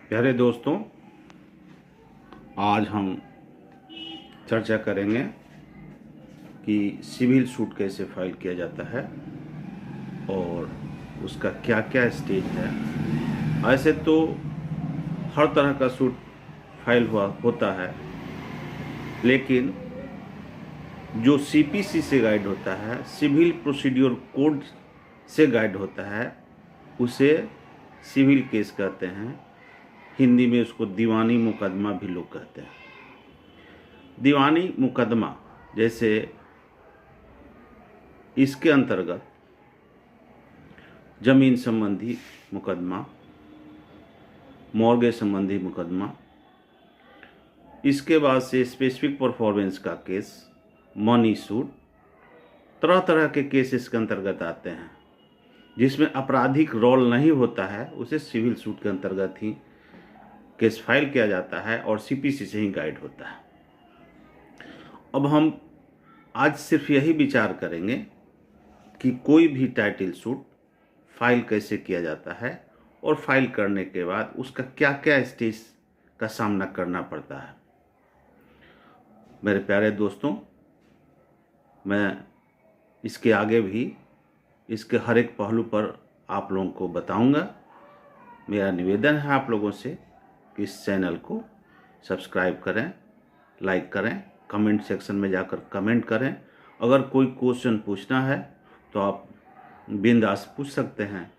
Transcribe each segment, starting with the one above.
प्यारे दोस्तों, आज हम चर्चा करेंगे कि सिविल सूट कैसे फाइल किया जाता है और उसका क्या क्या स्टेज है। ऐसे तो हर तरह का सूट फाइल होता है, लेकिन जो सीपीसी से गाइड होता है, सिविल प्रोसीड्यूर कोड से गाइड होता है, उसे सिविल केस कहते हैं। हिंदी में उसको दीवानी मुकदमा भी लोग कहते हैं। दीवानी मुकदमा जैसे इसके अंतर्गत जमीन संबंधी मुकदमा, मॉर्गेज संबंधी मुकदमा, इसके बाद से स्पेसिफिक परफॉर्मेंस का केस, मनी सूट, तरह तरह के केस इसके अंतर्गत आते हैं। जिसमें आपराधिक रोल नहीं होता है उसे सिविल सूट के अंतर्गत ही केस फाइल किया जाता है और सीपीसी से ही गाइड होता है। अब हम आज सिर्फ यही विचार करेंगे कि कोई भी टाइटल सूट फाइल कैसे किया जाता है और फाइल करने के बाद उसका क्या क्या स्टेज का सामना करना पड़ता है। मेरे प्यारे दोस्तों, मैं इसके आगे भी इसके हर एक पहलू पर आप लोगों को बताऊंगा। मेरा निवेदन है आप लोगों से कि इस चैनल को सब्सक्राइब करें, लाइक करें, कमेंट सेक्शन में जाकर कमेंट करें। अगर कोई क्वेश्चन पूछना है तो आप बिंदास पूछ सकते हैं।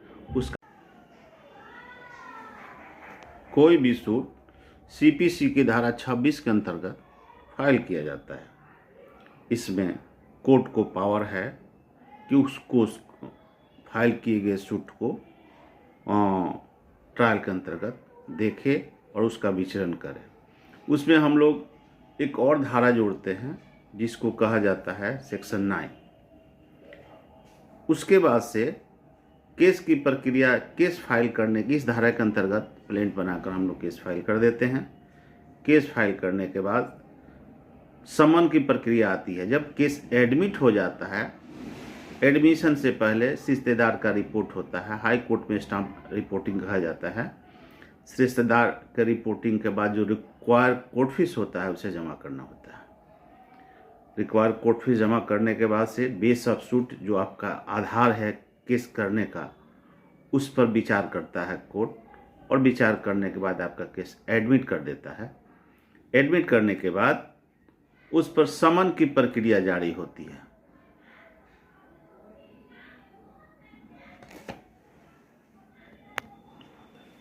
कोई भी सूट सीपीसी की धारा 26 के अंतर्गत फाइल किया जाता है। इसमें कोर्ट को पावर है कि उसको फाइल किए गए सूट को ट्रायल के अंतर्गत देखे और उसका विचरण करें। उसमें हम लोग एक और धारा जोड़ते हैं जिसको कहा जाता है सेक्शन 9। उसके बाद से केस की प्रक्रिया, केस फाइल करने की इस धारा के अंतर्गत प्लेंट बनाकर हम लोग केस फाइल कर देते हैं। केस फाइल करने के बाद समन की प्रक्रिया आती है। जब केस एडमिट हो जाता है, एडमिशन से पहले रिश्तेदार का रिपोर्ट होता है। हाई कोर्ट में स्टाम्प रिपोर्टिंग कहा जाता है। रिश्तेदार के रिपोर्टिंग के बाद जो रिक्वायर कोर्ट फीस होता है उसे जमा करना होता है। रिक्वायर कोर्ट फीस जमा करने के बाद से बेस ऑफ सूट, जो आपका आधार है केस करने का, उस पर विचार करता है कोर्ट और विचार करने के बाद आपका केस एडमिट कर देता है। एडमिट करने के बाद उस पर समन की प्रक्रिया जारी होती है।